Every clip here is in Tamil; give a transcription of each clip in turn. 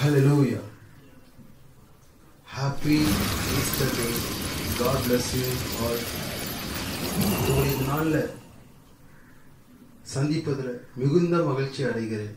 Hallelujah. Happy Easter Day. God bless you all. இந்த நாள்ல சந்திப்பதில் மிகுந்த மகிழ்ச்சி அடைகிறேன்.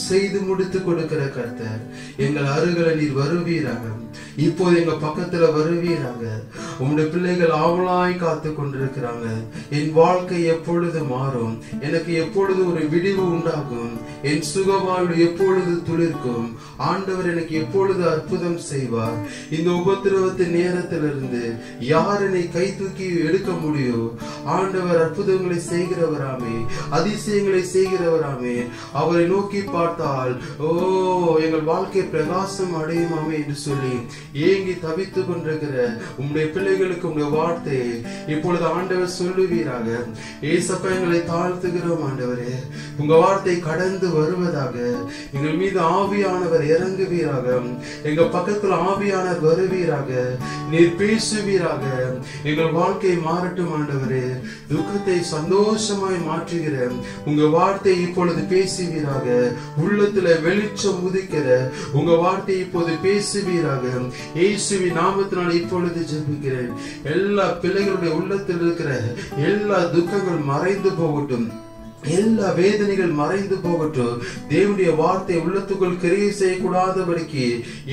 செய்து முடித்து கொடுக்கிற கர்த்தர், எங்கள் அருகில நீர் வருவீராக. இப்போது எங்க பக்கத்துல வருவீராக. உங்களுடைய பிள்ளைகள் ஆவலாய் காத்து கொண்டிருக்கிறாங்க. என் வாழ்க்கை எப்பொழுது மாறும், எனக்கு எப்பொழுது ஒரு விடிவு உண்டாகும், என் சுகவாழ்வு எப்பொழுது துளிர்க்கும், ஆண்டவர் எனக்கு எப்பொழுது அற்புதம் செய்வார், இந்த உபத்திரவத்தின் நேரத்திலிருந்து யார் என்னை கை தூக்கி எடுக்க முடியும், ஆண்டவர் அற்புதங்களை செய்கிறவராமே, அதிசயங்களை செய்கிறவராமே, அவரை நோக்கி பார்த்தால் ஓ எங்கள் வாழ்க்கை பிரகாசம் அடையுமாமே என்று சொல்லி ஏங்கி தவித்து கொண்டிருக்கிற உங்களுடைய பிள்ளைகளுக்கு உங்களுடைய வார்த்தை இப்பொழுது ஆண்டவர் சொல்லுவீராக. ஏசப்பா, எங்களை தாழ்த்துகிறோம் ஆண்டவரே, உங்க வார்த்தை கடந்து வருவதாக. எங்கள் மீது ஆவியானவர் இறங்குவீராக. எங்க பக்கத்தில் ஆவியானவர் வருவீராக. நீர் பேசுவீராக. எங்கள் வாழ்க்கை மாறட்டும் ஆண்டவரே. துக்கத்தை சந்தோஷமாய் மாற்றுகிற உங்க வார்த்தை இப்பொழுது பேசுவீராக. உள்ளத்துல வெளிச்சம் உதிக்கிற உங்க வார்த்தை இப்போது பேசுவீராக. இயேசுவின் நாமத்தினால் இப்பொழுது ஜெபிக்கிறேன். எல்லா பிள்ளைகளுடைய உள்ளத்தில் இருக்கிற எல்லா துக்கங்கள் மறைந்து போகட்டும். எல்லா வேதனைகள் மறைந்து போகட்டும். தேவனுடைய வார்த்தை உள்ளத்துக்குள் கிரியை செய்யக்கூடாதபடிக்கு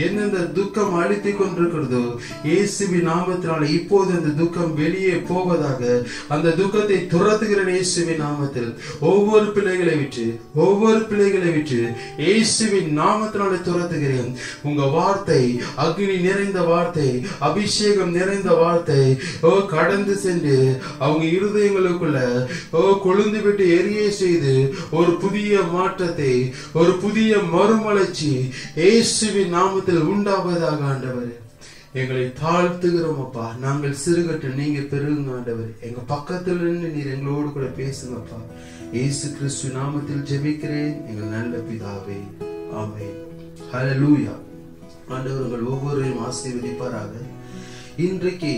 எந்தெந்த துக்கம் அழித்துக் கொண்டிருக்கிறதோ இயேசுவின் நாமத்தினால இப்போது அந்த துக்கம் வெளியே போவதாக. அந்த துக்கத்தை துரத்துகிற இயேசுவின் நாமத்தில் ஒவ்வொரு பிள்ளைகளை விட்டு இயேசுவின் நாமத்தினால துரத்துகிறேன். உங்க வார்த்தை அக்னி நிறைந்த வார்த்தை, அபிஷேகம் நிறைந்த வார்த்தை கடந்து சென்று அவங்க இருதயங்களுக்குள்ள கொழுந்து விட்டு எரிய செய்து ஒரு புதிய மாற்றத்தை, ஒரு புதிய மறுமலர்ச்சி இயேசுவின் நாமத்தில் உண்டாவதாக. ஆண்டவர், எங்களை தாழ்த்துகிறோம் அப்பா. நாங்கள் சிறுகட்டு, நீங்க பெருகுங்க ஆண்டவர். எங்க பக்கத்தில் இருந்து நீர் எங்களோடு கூட பேசுங்கப்பா. இயேசு கிறிஸ்து நாமத்தில் ஜெபிக்கிறேன் எங்கள் நல்ல பிதாவே, ஆமென். ஹல்லேலூயா. ஆண்டவர் உங்கள் ஒவ்வொருவரையும் ஆசீர்வதிப்பாராக. இன்றைக்கு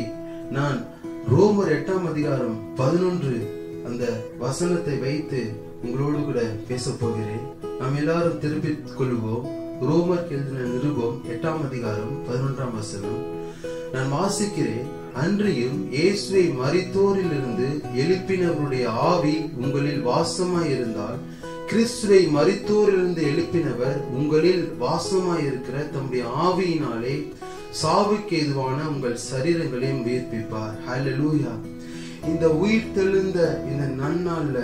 நான் ரோமர் 8ஆம் அதிகாரம் 11 அந்த வசனத்தை வைத்து உங்களோடு கூட பேச போகிறேன். நாம் எல்லாரும் திருப்பிக் கொள்வோம். ரோமர் எழுதின நிருபம் 8ஆம் அதிகாரம் 11ஆம் வசனம் நான் வாசிக்கிறேன். அன்றியும் இயேசுவை மரித்தோரில் இருந்து எழுப்பினவருடைய ஆவி உங்களில் வாசமாய் இருந்தால், கிறிஸ்துவை மரித்தோரிலிருந்து எழுப்பினவர் உங்களில் வாசமாய் இருக்கிற தம்முடைய ஆவியினாலே சாவுக்கு ஏதுவான உங்கள் சரீரங்களையும் உயிர்ப்பிப்பார். ஹல்லேலூயா. இந்த உயிர் தெழுந்த இந்த நன்னாள்ல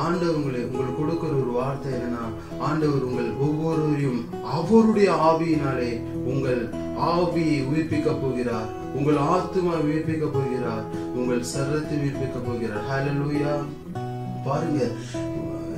ஆண்டவர் உங்களுக்கு கொடுக்கிற ஒரு வார்த்தை என்னன்னா, ஆண்டவர் உங்கள் ஒவ்வொருவரையும் அவருடைய ஆவியினாலே உங்கள் ஆவியை உயிர்ப்பிக்க போகிறார், உங்கள் ஆத்துமா உயிர்ப்பிக்க போகிறார், உங்கள் சரீரத்தை உயிர்ப்பிக்க போகிறார். ஹல்லேலூயா. பாருங்க,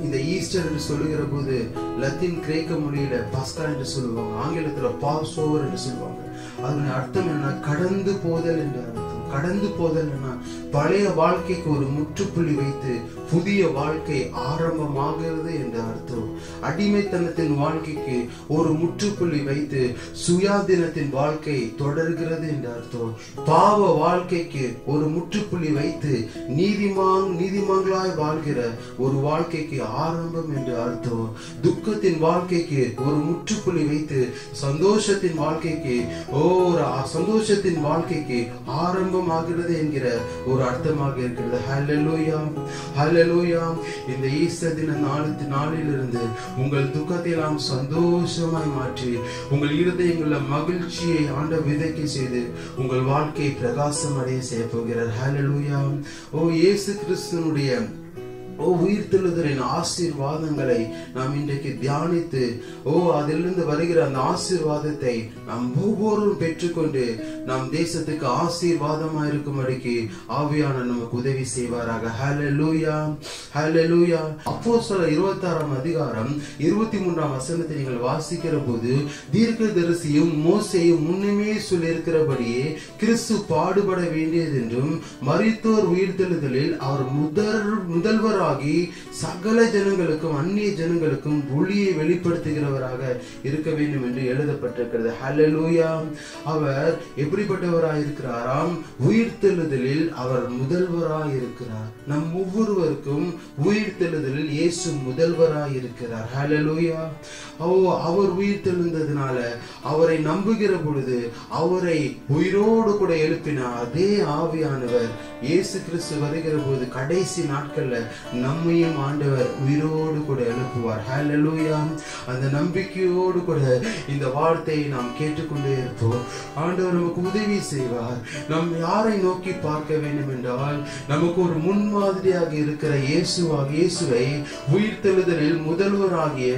இந்த ஈஸ்டர் என்று சொல்லுகிற போது லத்தீன் கிரேக்க மொழியில பஸ்கா என்று சொல்லுவாங்க, ஆங்கிலத்துல பாஸ் ஓவர் என்று சொல்லுவாங்க. அதனுடைய அர்த்தம் என்ன? கடந்து போதல் என்று அர்த்தம். கடந்து போதல்னா பழைய வாழ்க்கைக்கு ஒரு முற்றுப்புள்ளி வைத்து புதிய வாழ்க்கை ஆரம்பமாகிறது என்று அர்த்தம். அடிமைத்தனத்தின் வாழ்க்கைக்கு ஒரு முற்றுப்புள்ளி வைத்து சுயாதீனத்தின் வாழ்க்கை தொடர்கிறது என்று அர்த்தம். பாவ வாழ்க்கைக்கு ஒரு முற்றுப்புள்ளி வைத்து நீதிமான்களாய் வாழ்கிற ஒரு வாழ்க்கைக்கு ஆரம்பம் என்று அர்த்தம். துக்கத்தின் வாழ்க்கைக்கு ஒரு முற்றுப்புள்ளி வைத்து சந்தோஷத்தின் வாழ்க்கைக்கு சந்தோஷத்தின் வாழ்க்கைக்கு ஆரம்பமாகிறது என்கிற ஒரு அர்த்தமாக இருக்கிறது. ஹல்லேலூயா, ஹல்லேலூயா. இந்த ஈஸ்டர் தின நாளிலிருந்து உங்கள் துக்கத்தை எல்லாம் சந்தோஷமாய் மாற்றி உங்கள் இருதயங்களில் மகிழ்ச்சியை ஆண்டவர் விதைக்க செய்து உங்கள் வாழ்க்கையை பிரகாசம் அடைய செய்ய போகிறார். ஹல்லேலூயா. இயேசு கிறிஸ்துவினுடைய உயிர்த்தெழுதலின் ஆசீர்வாதங்களை நாம் இன்றைக்கு தியானித்து அதிலிருந்து வருகிற அந்த ஆசீர்வாதத்தை நாம் ஒவ்வொருவரும் பெற்றுக்கொண்டு நம் தேசத்துக்கு ஆசீர்வாதமா இருக்கும்படிக்கு ஆவியானவர் நமக்கு உதவி செய்வாராக. ஹல்லேலூயா, ஹல்லேலூயா. அப்போஸ்தலர் 26ஆம் அதிகாரம் 23ஆம் வசனத்தை நீங்கள் வாசிக்கிற போது, தீர்க்கதரிசியும் மோசேயும் முன்னமே சொல்லியிருக்கிறபடியே கிறிஸ்து பாடுபட வேண்டியது என்றும் மரித்தோர் உயிர்த்தெழுதலில் அவர் முதல்வராக சகல ஜனங்களுக்கும் அந்நிய ஜனங்களுக்கும் ஒளியை வெளிப்படுத்துகிறவராக இருக்க வேண்டும் என்று எழுதப்பட்டிருக்கிறது. ஹல்லேலூயா. அவர் எப்படிப்பட்டவராய் இருக்கிறாராம்? உயிர்த்தெழுதலில் அவர் முதல்வராய் இருக்கிறார். நம் ஒவ்வொருவருக்கும் உயிர்த்தெழுதலில் இயேசு முதல்வராய் இருக்கிறார். ஹல்லேலூயா. அவர் உயிர்த்தெழுந்ததுனால அவரை நம்புகிற பொழுது அவரை உயிரோடு கூட எழுப்பினார். அதே ஆவியானவர் இயேசு கிறிஸ்து வருகிற போது கடைசி நாட்கள்ல நம்மையும் ஆண்டவர் உயிரோடு கூட எழுப்புவார். ஹல்லேலூயா. அந்த நம்பிக்கையோடு கூட இந்த வார்த்தையை நாம் கேட்டுக்கொண்டே இருப்போம். ஆண்டவர் நமக்கு உதவி செய்வார். நாம் யாரை நோக்கி பார்க்க வேண்டும் என்றால், நமக்கு ஒரு முன்மாதிரியாக இருக்கிற இயேசுவை உயிர்த்தெழுதலில் முதல்வராகிய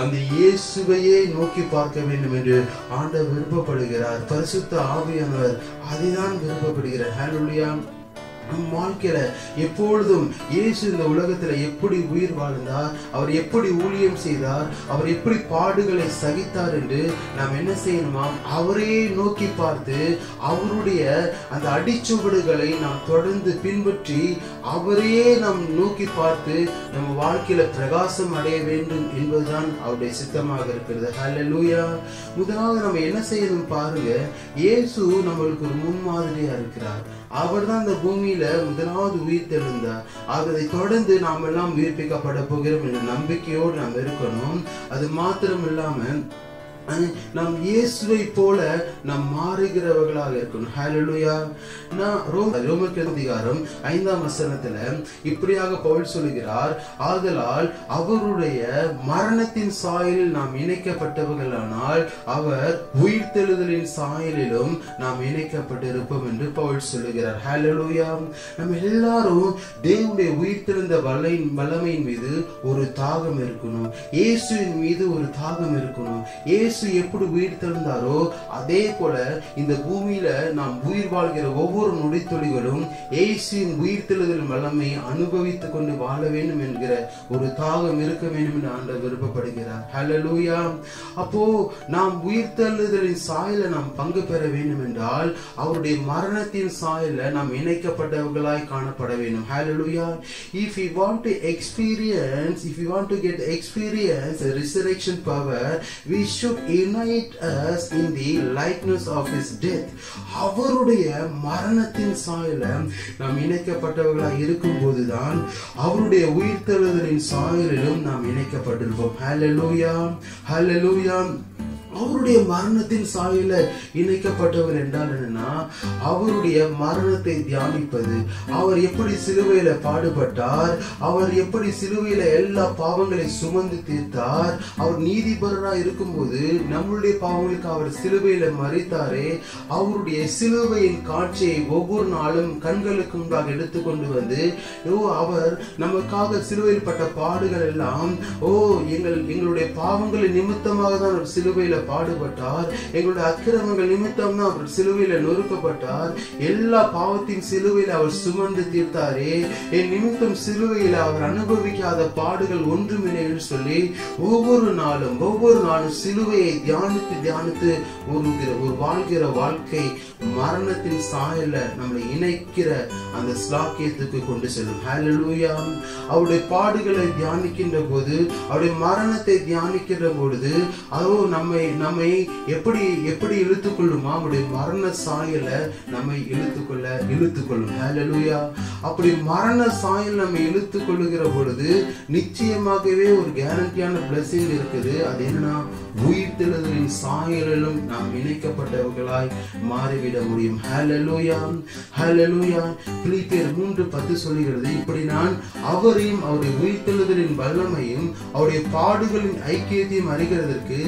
அந்த இயேசுவையே நோக்கி பார்க்க வேண்டும் என்று ஆண்டவர் விருப்பப்படுகிறார். பரிசுத்த ஆவியானவர் அதைதான் விருப்பப்படுகிறார். ஹல்லேலூயா. நம் வாழ்க்கையில எப்பொழுதும் இயேசு இந்த உலகத்துல எப்படி உயிர் வாழ்ந்தார், அவர் எப்படி ஊழியம் செய்தார், அவர் எப்படி பாடுகளை சகித்தார் என்று நாம் என்ன செய்யணுமா? அவரே நோக்கி பார்த்து அவருடைய அந்த அடிச்சுவடுகளை நாம் தொடர்ந்து பின்பற்றி அவரே நாம் நோக்கி பார்த்து நம்ம வாழ்க்கையில பிரகாசம் அடைய வேண்டும் என்பதுதான் அவருடைய சித்தமாக இருக்கிறது. ஹல்லேலூயா. முதலாவது நம்ம என்ன செய்யணும் பாருங்க. இயேசு நம்மளுக்கு ஒரு முன்மாதிரியா இருக்கிறார். அவர் தான் இந்த பூமியில முதலாவது உயிர் தெழுந்தார். அதை தொடர்ந்து நாம் எல்லாம் உயிர்ப்பிக்கப்பட போகிறோம் என்ற நம்பிக்கையோடு நாம் இருக்கணும். அது மாத்திரம் இல்லாம நாம் இயேசுவை போல நாம் மாறுகிறவர்களாக இருக்கணும். ஹல்லேலூயா. ரோமர் அதிகாரம் 5ஆம் வசனத்துல இப்படியாக பவுல் சொல்லுகிறார், ஆதலால் அவருடைய மரணத்தின் சாயலில் நாம் இணைக்கப்பட்டவர்களானால் அவர் உயிர்த்தெழுதலின் சாயலிலும் நாம் இணைக்கப்பட்டிருப்போம் என்று பவுல் சொல்லுகிறார். ஹல்லேலூயா. நம்ம எல்லாரும் தேவனுடைய உயிர்த்தெழுந்த வல்லமையின் மீது ஒரு தாகம் இருக்கணும். இயேசுவின் மீது ஒரு தாகம் இருக்கணும். இயேசு எப்படி உயிர் தெழுந்தாரோ அதே போல இந்த பூமியில நாம் உயிர் வாழ்கிற ஒவ்வொரு நொடித்துளிகளும் இயேசுவின் உயிர் தெழுதல் வல்லமை அனுபவித்துக் கொண்டு வாழ வேண்டும் என்கிற ஒரு தாகம் இருக்க வேண்டும் என்று ஆண்டவர் விருப்பப்படுகிறார். ஹல்லேலூயா. அப்போ நாம் உயிர் தெழுதலின் சாயல நாம் பங்கு பெற வேண்டும் என்றால் அவருடைய மரணத்தின் சாயல நாம் இணைக்கப்பட்டவர்களாய் காணப்பட வேண்டும். ஹல்லேலூயா. If we want to get experience the resurrection power, we should unite us in the likeness of his death. அவருடைய மரணத்தின் சாயல நாம் இணைக்கப்பட்டவர்களாக இருக்கும் போதுதான் அவருடைய உயிர்த்தெழுதலின் சாயலிலும் நாம் இணைக்கப்பட்டிருப்போம். ஹல்லேலூயா, ஹல்லேலூயா. அவருடைய மரணத்தின் சாயல இணைக்கப்பட்டவர் என்றால் என்னன்னா, அவருடைய மரணத்தை தியானிப்பது, அவர் எப்படி சிலுவையில பாடுபட்டார், அவர் எப்படி சிலுவையில எல்லா பாவங்களை சுமந்து தீர்த்தார், அவர் நீதிபரராக இருக்கும்போது நம்மளுடைய பாவங்களுக்கு அவர் சிலுவையில மரித்தாரே, அவருடைய சிலுவையின் காட்சியை ஒவ்வொரு நாளும் கண்களுக்கு முன்பாக எடுத்துக்கொண்டு வந்து அவர் நமக்காக சிலுவையில் பட்ட பாடுகள் எல்லாம் எங்களுடைய பாவங்களை நிமித்தமாக தான் சிலுவையில பாடுபட்டார். எங்களுடைய அக்கிரமங்கள் நிமித்தம் தான் அவர் சிலுவையில நொறுக்கப்பட்டார். எல்லா பாவத்தின் சிலுவையில அவர் சுமந்து தீர்த்தாரே, என் நிமித்தம் சிலுவையில அவர் அனுபவிக்காத பாடுகள் ஒன்றுமில்லை என்று சொல்லி ஒவ்வொரு நாளும் சிலுவையை தியானித்து ஒரு வாழ்கிற வாழ்க்கை மரணத்தின் சாயல நம்மளை இணைக்கிற அந்த ஸ்லாக்கியத்துக்கு கொண்டு செல்லும். ஹல்லேலூயா. அவருடைய பாடுகளை தியானிக்கின்ற போது, அவருடைய மரணத்தை தியானிக்கின்ற பொழுது அதோ நம்மை எப்படி இழுத்துக்கொள்ளுமா, அவருடைய மரண சாயல நம்மை இழுத்துக்கொள்ளும். ஹல்லேலூயா. அப்படி மரண சாயல் நம்ம இழுத்துக் கொள்ளுகிற பொழுது நிச்சயமாகவே ஒரு கேரண்டியான பிளஸிங் இருக்குது. அது என்னன்னா, உயிர்த்தெழுதலின் சாயலிலும் நாம் இணைக்கப்பட்டவர்களாய் மாறிவிட முடியும். ஹல்லேலூயா, ஹல்லேலூயா. பிலிப்பியர் 3:10 சொல்கிறது, இப்படி நான் அவரையும் அவருடைய உயிர்த்தெழுதலின் வல்லமையும் அவருடைய பாடுகளின் ஐக்கியத்தையும் அறிகிறதற்கு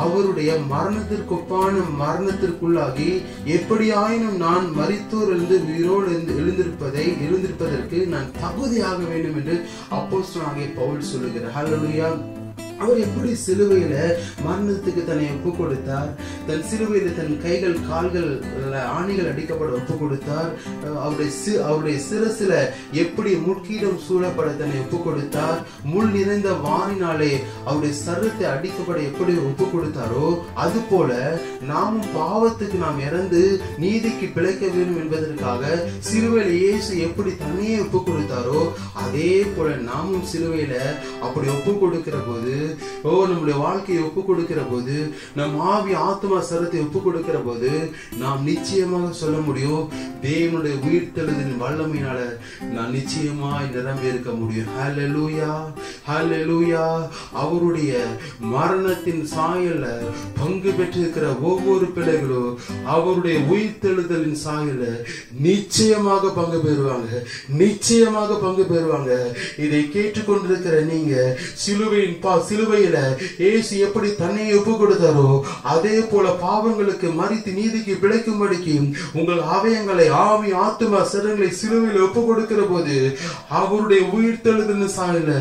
அவருடைய மரணத்திற்கொப்பான மரணத்திற்குள்ளாகி எப்படியாயினும் நான் மரித்தோரிலிருந்து உயிரோடு எழுந்திருப்பதற்கு நான் தகுதியாக வேண்டும் என்று அப்போஸ்தலனாகிய பவுல் சொல்லுகிறார். ஹல்லேலூயா. அவர் எப்படி சிலுவையில மரணத்துக்கு தன்னை ஒப்பு கொடுத்தார், தன் சிலுவையில தன் கைகள் கால்கள் ஆணிகள் அடிக்கப்பட ஒப்பு கொடுத்தார், அவருடைய சிரசில எப்படி முட்கீடம் சூழப்பட தன்னை ஒப்பு கொடுத்தார், முள் நிறைந்த வாரினாலே அவருடைய சரத்தை அடிக்கப்பட எப்படி ஒப்பு கொடுத்தாரோ, அது போல நாமும் பாவத்துக்கு நாம் இறந்து நீதிக்கு பிழைக்க வேண்டும் என்பதற்காக சிலுவையில இயேசு எப்படி தன்னையே ஒப்பு கொடுத்தாரோ, அதே போல நாமும் சிலுவையில அப்படி ஒப்பு கொடுக்கிற போது, நம்முடைய வாழ்க்கையை ஒப்பு கொடுக்கிற போது, நம் ஆவி ஆத்மா சரத்தை ஒப்பு கொடுக்கிற போது நாம் நிச்சயமாக சொல்ல முடியும், தேவனுடைய உயிர்த்தெழுதலின் வல்லமையினால நான் நிச்சயமாய் நிரம்பி இருக்க முடியும். ஹல்லேலூயா, ஹல்லேலூயா. அவருடைய மரணத்தின் சாயல்ல பங்கு பெற்றிருக்கிற ஒவ்வொரு பிள்ளைகளும் அவருடைய உயிர்த்தெழுதலின் சாயல்ல நிச்சயமாக பங்கு பெறுவாங்க, நிச்சயமாக பங்கு பெறுவாங்க. இதை கேட்டுக்கொண்டிருக்கிற நீங்க சிலுவையில இயேசு எப்படி தன்னை ஒப்பு கொடுத்தாரோ, அதே போல பாவங்களுக்கு மரித்து நீதிக்கு பிழைக்கும்படிக்கு உங்கள் அவயங்களை ஆவி ஆத்துமா சரங்களை சிலுவையில் ஒப்பு கொடுக்கிற போது அவருடைய உயிர்த்தெழுதலின் சாயல்ல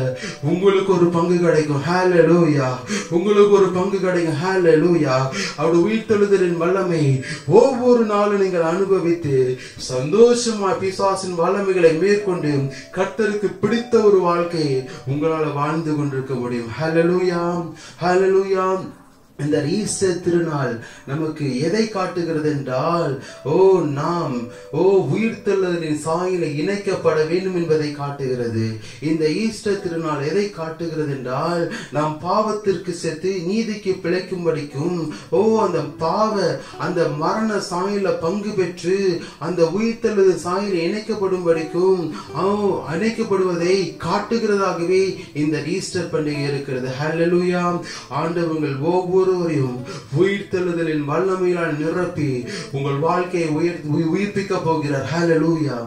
உங்களுக்கு ஒரு பங்கு கிடைக்கும். ஹல்லேலூயா. உங்களுக்கு ஒரு பங்கு கிடைக்கும். ஹல்லேலூயா. அவருடைய உயிர்த்தெழுதலின் வல்லமை ஒவ்வொரு நாளும் நீங்கள் அனுபவித்து சந்தோஷமா பிசாசின் வல்லமைகளை மேற்கொண்டு கர்த்தருக்கு பிடித்த ஒரு வாழ்க்கை உங்களால வாழ்ந்து கொண்டிருக்க முடியும். ஹல்லேலூயா, ஹல்லேலூயா. இந்த ஈஸ்டர் திருநாள் நமக்கு எதை காட்டுகிறது என்றால், நாம் உயிர்த்தெழுதலின் சாயலில் இணைக்கப்பட வேண்டும் என்பதை காட்டுகிறது. இந்த ஈஸ்டர் திருநாள் எதை காட்டுகிறது என்றால், நாம் பாவத்திற்கு செத்து நீதிக்கு பிழைக்கும்படிக்கும் அந்த மரண சாயல பங்கு பெற்று அந்த உயிர்த்தெழுதல் சாயலில் இணைக்கப்படும்படிக்கும் இணைக்கப்படுவதை காட்டுகிறதாகவே இந்த ஈஸ்டர் பண்டிகை இருக்கிறது. ஹல்லேலூயா. ஆண்டவர்கள் ஒவ்வொருவரையும் உயிர்த்தெழுதலின் வல்லமையால் நிரப்பி உங்கள் வாழ்க்கையை உயிர்ப்பிக்க போகிறார். ஹல்லேலூயா.